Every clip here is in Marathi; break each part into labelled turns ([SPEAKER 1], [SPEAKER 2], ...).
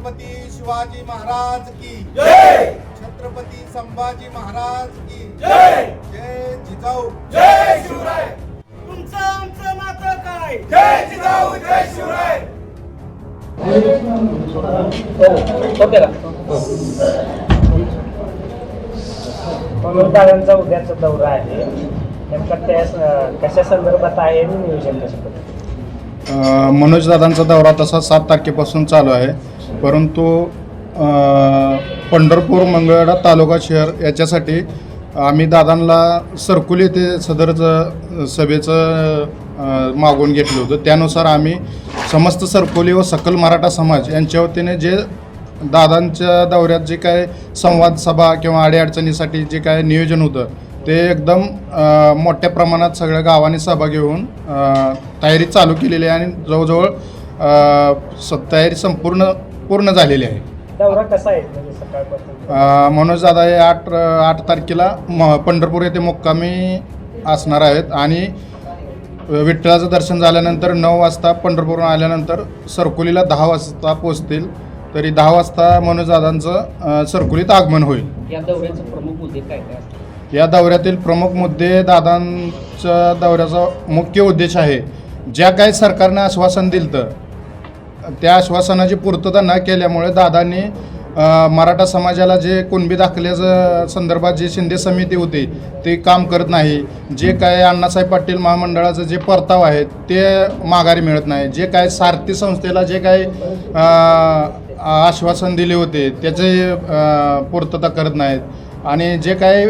[SPEAKER 1] छत्रपती शिवाजी महाराज की जय, छत्रपती संभाजी महाराज की जय, जय जिजाऊ जय शिवराय।
[SPEAKER 2] तुमचं आमचं नातं काय?
[SPEAKER 1] जय जिजाऊ जय शिवराय।
[SPEAKER 2] दादांचा उद्याचा दौरा आहे, नेमका त्या कशा संदर्भात आहे आणि नियोजन कसं करतो?
[SPEAKER 3] मनोज दादांचा दौरा तसा 7 तारखेपासून चालू आहे, परंतु पंढरपूर मंगळवेढा तालुका शहर याच्यासाठी आम्ही दादांना सरकुली येथे सदरचं सभेचं मागून घेतलं होतं। त्यानुसार आम्ही समस्त सरकुली व सकल मराठा समाज यांच्या वतीने जे दादांच्या दौऱ्यात जे काय संवाद सभा किंवा अडीअडचणीसाठी जे काय नियोजन होतं ते एकदम मोठ्या प्रमाणात सगळ्या गावांनी सभा घेऊन तयारी चालू केलेली आहे आणि जवळजवळ तयारी पूर्ण झालेली आहे।
[SPEAKER 2] दौरा कसा आहे म्हणजे सकाळपासून?
[SPEAKER 3] मनोज दादा हे 8 तारखेला पंढरपूर येथे मुक्कामी असणार आहेत आणि विठ्ठलाचं दर्शन झाल्यानंतर 9 वाजता पंढरपूरहून आल्यानंतर सरकुलीला 10 वाजता पोचतील। तरी 10 वाजता मनोज दादांचं सरकुलीत आगमन होईल।
[SPEAKER 2] या दौऱ्याचे प्रमुख मुद्दे काय काय असतात?
[SPEAKER 3] या दौऱ्यातील प्रमुख मुद्दे दादांच्या दौऱ्याचा मुख्य उद्देश आहे, ज्या काही सरकारने आश्वासन दिलं तर त्या आश्वासनाची पूर्तता न केल्यामुळे दादांनी मराठा समाजाला जे कुणबी दाखल्याचं संदर्भात जे शिंदे समिती होती ते काम करत नाही, जे काय अण्णासाहेब पाटील महामंडळाचं जे परतावा आहे ते माघारी मिळत नाही, जे काय सारथी संस्थेला जे काय आश्वासन दिले होते त्याचे पूर्तता करत नाहीत आणि जे काय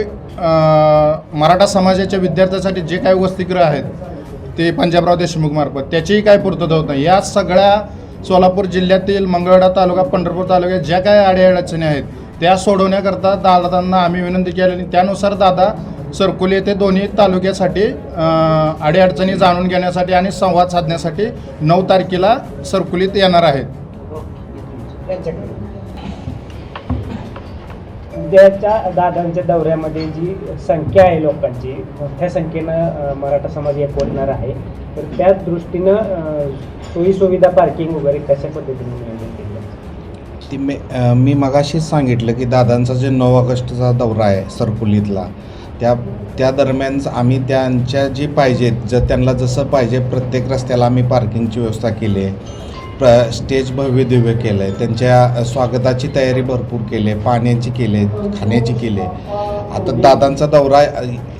[SPEAKER 3] मराठा समाजाच्या विद्यार्थ्यांसाठी जे काही वसतिगृह आहेत ते पंजाबराव देशमुख मार्फत त्याचीही काय पूर्तता होत नाही। या सगळ्या सोलापूर जिल्ह्यातील मंगळवेढा तालुका पंढरपूर तालुक्यात ज्या काही अडीअडचणी आहेत त्या सोडवण्याकरता दादांना आम्ही विनंती केली आणि त्यानुसार दादा सरकुली येथे दोन्ही तालुक्यासाठी अडीअडचणी जाणून घेण्यासाठी आणि संवाद साधण्यासाठी 9 तारखेला सरकुलीत येणार आहेत।
[SPEAKER 2] उद्याच्या दादांच्या दौऱ्यामध्ये जी संख्या आहे लोकांची, मोठ्या संख्येनं मराठा समाज एकवटणार आहे, तर त्या दृष्टीनं सोयीसुविधा पार्किंग वगैरे कशा पद्धतीने नियोजन केलं?
[SPEAKER 4] ती मी मगाशीच सांगितलं की दादांचा जे 9 ऑगस्टचा दौरा आहे सरकुलीतला त्या दरम्यान आम्ही त्यांच्या जी पाहिजेत त्यांना जसं पाहिजे प्रत्येक रस्त्याला आम्ही पार्किंगची व्यवस्था केली आहे, स्टेज भव्य दिव्य केलं आहे, त्यांच्या स्वागताची तयारी भरपूर केली आहे, पाण्याची केली आहे, खाण्याची केली आहे। आता दादांचा दौरा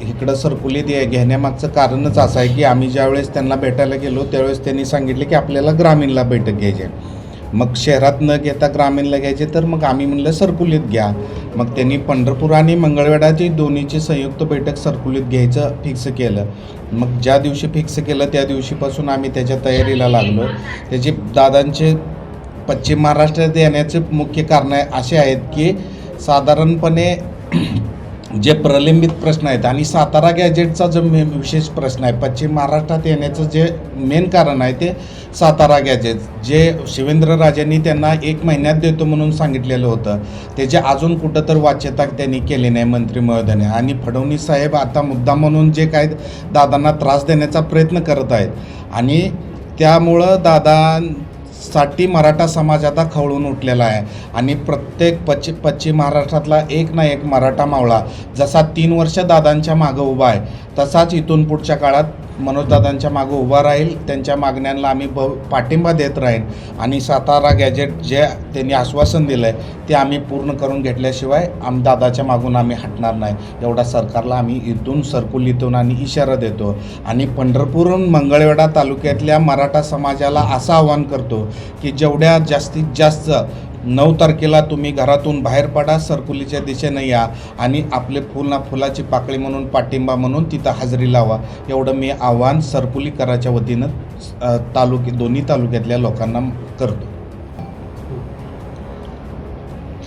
[SPEAKER 4] इकडं सरकुलीत घेण्यामागचं कारणच असं आहे की आम्ही ज्यावेळेस त्यांना भेटायला गेलो त्यावेळेस त्यांनी सांगितले की आपल्याला ग्रामीणला बैठक घ्यायची आहे, मग शहरात न घेता ग्रामीणला घ्यायचे, तर मग आम्ही म्हणलं सरकुलीत घ्या। मग त्यांनी पंढरपूर आणि मंगळवेढाची दोन्हीची संयुक्त बैठक सरकुलीत घ्यायचं फिक्स केलं। मग ज्या दिवशी फिक्स केलं त्या दिवशीपासून आम्ही त्याच्या तयारीला लागलो। त्याचे दादांचे पश्चिम महाराष्ट्रात येण्याचे मुख्य कारण असे आहेत की साधारणपणे जे प्रलंबित प्रश्न आहेत आणि सातारा गॅजेटचा जो विशेष प्रश्न आहे, पश्चिम महाराष्ट्रात येण्याचं जे मेन कारण आहे ते सातारा गॅजेट, जे शिवेंद्रराजेंनी त्यांना 1 महिन्यात देतो म्हणून सांगितलेलं होतं, त्याचे अजून कुठं तर वाच्यता त्यांनी केली नाही मंत्री महोदयाने। आणि फडणवीस साहेब आता मुद्दा म्हणून जे काय दादांना त्रास देण्याचा प्रयत्न करत आहेत आणि त्यामुळं दादांसाठी मराठा समाज आता खवळून उठलेला आहे आणि प्रत्येक पश्चिम महाराष्ट्रातला एक ना एक मराठा मावळा जसा 3 वर्ष दादांच्या मागं उभा आहे तसाच इथून पुढच्या काळात मनोजदादांच्या मागं उभा राहील, त्यांच्या मागण्यांना आम्ही पाठिंबा देत राहील आणि सातारा गॅजेट जे त्यांनी आश्वासन दिलं आहे ते आम्ही पूर्ण करून घेतल्याशिवाय दादाच्या मागून आम्ही हटणार नाही, एवढा सरकारला आम्ही इथून सरकुलीतून आणि इशारा देतो। आणि पंढरपूरहून मंगळवेढा तालुक्यातल्या मराठा समाजाला असं आवाहन करतो की जेवढ्या जास्तीत जास्त 9 तारखेला तुम्ही घरातून बाहेर पडा, सरकुलीच्या दिशेनं या आणि आपले फुलाची पाकळी म्हणून पाठिंबा म्हणून तिथं हजेरी लावा, एवढं मी आव्हान सरकुलीकराच्या वतीनं दोन्ही तालुक्यातल्या लोकांना करतो।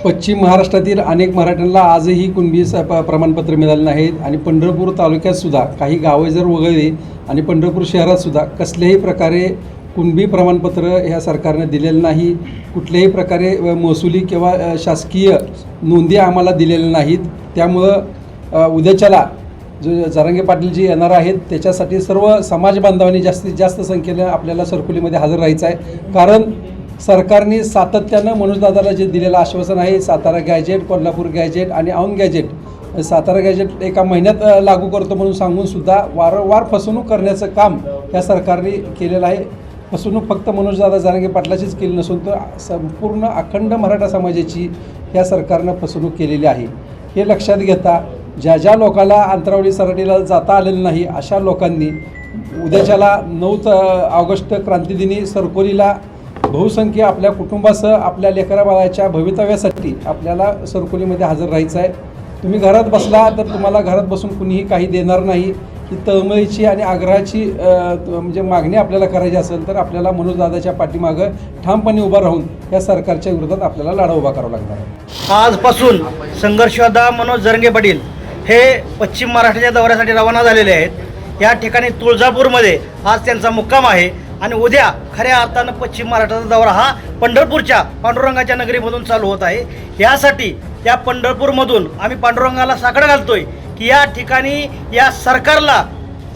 [SPEAKER 5] पश्चिम महाराष्ट्रातील अनेक मराठ्यांना आजही कुणबी प्रमाणपत्र मिळाले नाहीत आणि पंढरपूर तालुक्यातसुद्धा काही गावे जर वगळली आणि पंढरपूर शहरातसुद्धा कसल्याही प्रकारे कुणबी प्रमाणपत्र ह्या सरकारने दिलेलं नाही, कुठल्याही प्रकारे महसुली किंवा शासकीय नोंदी आम्हाला दिलेल्या नाहीत। त्यामुळं उद्याच्याला जो जरांगे पाटील जी येणार आहेत त्याच्यासाठी सर्व समाज बांधवांनी जास्तीत जास्त संख्येनं आपल्याला सरकुलीमध्ये हजर राहायचं आहे, कारण सरकारने सातत्यानं मनोजदादाला जे दिलेलं आश्वासन आहे, सातारा गॅजेट, कोल्हापूर गॅजेट आणि औंध गॅजेट, सातारा गॅजेट एका महिन्यात लागू करतो म्हणून सांगूनसुद्धा वारंवार फसवणूक करण्याचं काम या सरकारने केलेलं आहे. फसवणूक फक्त मनोजदादा जरांगे पाटलाचीच केली नसून तर संपूर्ण अखंड मराठा समाजाची या सरकारनं फसवणूक केलेली आहे. हे लक्षात घेता ज्या लोकांना अंतरावली सराटीला जाता आलेलं नाही अशा लोकांनी उद्याच्याला 9 ऑगस्ट क्रांतिदिनी सरकोलीला बहुसंख्य आपल्या कुटुंबासह आपल्या लेकराबाळाच्या भवितव्यासाठी आपल्याला सरकोलीमध्ये हजर राहायचं आहे. तुम्ही घरात बसला तर तुम्हाला घरात बसून कुणीही काही देणार नाही. ही तळमळीची आणि आग्रहाची म्हणजे मागणी आपल्याला करायची असेल तर आपल्याला मनोजदादाच्या पाठीमागं ठामपणे उभा राहून या सरकारच्या विरोधात आपल्याला लढा उभा करावा लागणार आहे.
[SPEAKER 6] आजपासून संघर्षयोद्धा मनोज जरंगे पाटील हे पश्चिम महाराष्ट्राच्या दौऱ्यासाठी रवाना झालेले आहेत. या ठिकाणी तुळजापूरमध्ये आज त्यांचा मुक्काम आहे आणि उद्या खऱ्या अर्थानं पश्चिम महाराष्ट्राचा दौरा हा पंढरपूरच्या पांडुरंगाच्या नगरीमधून चालू होत आहे. यासाठी या पंढरपूरमधून आम्ही पांडुरंगाला साकडं घालतोय की या ठिकाणी या सरकारला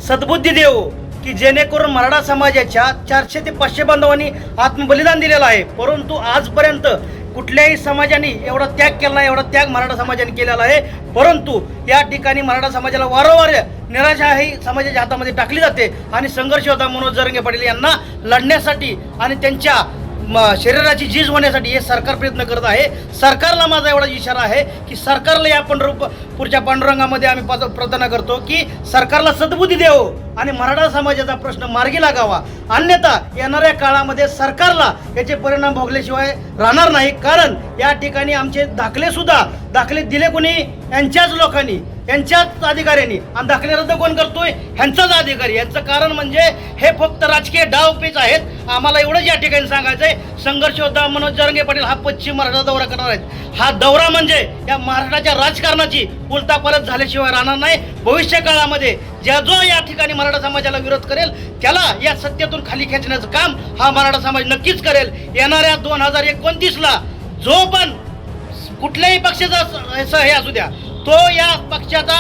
[SPEAKER 6] सद्बुद्धी देऊ की जेणेकरून मराठा समाजाच्या 400 ते 500 बांधवांनी आत्मबलिदान दिलेलं आहे. परंतु आजपर्यंत कुठल्याही समाजाने एवढा त्याग केला नाही, एवढा त्याग मराठा समाजाने केलेला आहे. परंतु या ठिकाणी मराठा समाजाला वारंवार निराशा ही समाजाच्या हातामध्ये टाकली जाते आणि संघर्ष होता मनोज जरंगे पाटील यांना लढण्यासाठी आणि त्यांच्या शरीराची झीज होण्यासाठी हे सरकार प्रयत्न करत आहे. सरकारला माझा एवढा इशारा आहे की सरकारला या पंढरपूरच्या पांडुरंगामध्ये आम्ही प्रार्थना करतो की सरकारला सद्बुद्धी देऊ आणि मराठा समाजाचा प्रश्न मार्गी लागावा. अन्यथा येणाऱ्या काळामध्ये सरकारला याचे परिणाम भोगल्याशिवाय राहणार नाही. कारण या ठिकाणी आमचे दाखले दिले कोणी? यांच्याच लोकांनी, यांच्याच अधिकाऱ्यांनी. आणि दाखले रद्द कोण करतोय? ह्यांचाच अधिकारी. यांचं कारण म्हणजे हे फक्त राजकीय डावपेच आहेत. आम्हाला एवढंच या ठिकाणी सांगायचं आहे, संघर्ष होता मनोज जरंगे पाटील हा पश्चिम मराठा दौरा करणार आहेत. हा दौरा म्हणजे या महाराष्ट्राच्या राजकारणाची उलटापालट झाल्याशिवाय राहणार नाही. भविष्य काळामध्ये जो या ठिकाणी मराठा समाजाला विरोध करेल त्याला या सत्तेतून खाली खेचण्याचं काम हा मराठा समाज नक्कीच करेल. येणाऱ्या 2029ला जो पण कुठल्याही पक्षाचा हे असू द्या, तो या पक्षाचा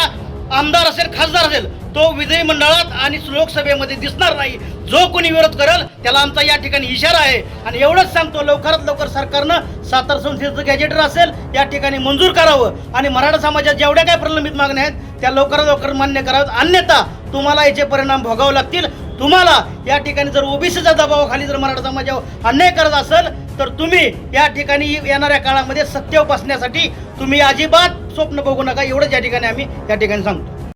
[SPEAKER 6] आमदार असेल, खासदार असेल, तो विधिमंडळात आणि लोकसभेमध्ये दिसणार नाही. जो कोणी विरोध करेल त्याला आमचा या ठिकाणी इशारा आहे. आणि एवढंच सांगतो, लवकरात लवकर सरकारनं सातारा संस्थेचं गॅजेटर असेल या ठिकाणी मंजूर करावं आणि मराठा समाजात जेवढ्या काही प्रलंबित मागण्या आहेत त्या लवकरात लवकर मान्य कराव्यात. अन्यथा तुम्हाला याचे परिणाम भोगावे लागतील. तुम्हाला या ठिकाणी जर ओबीसीच्या दबावाखाली जर मराठा समाजावर अन्याय करत असेल तर तुम्ही या ठिकाणी येणाऱ्या काळामध्ये सत्तेवर बसण्यासाठी तुम्ही अजिबात स्वप्न बघू नका. एवढंच या ठिकाणी आम्ही या ठिकाणी सांगतो.